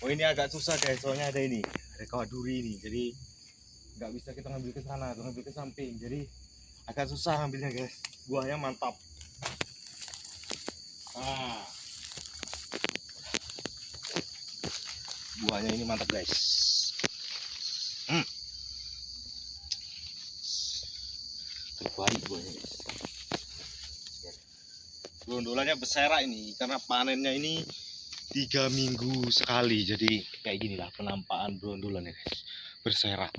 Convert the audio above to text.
Oh ini agak susah guys, soalnya ada ini, ada kawat duri ini, jadi nggak bisa kita ngambil ke sana, atau ngambil ke samping, jadi agak susah ngambilnya guys. Buahnya mantap. Nah, buahnya ini mantap guys. Terbaik buahnya guys. Gondolanya berserak ini karena panennya ini 3 minggu sekali, jadi kayak gini lah penampakan brondolan ya guys, berserak.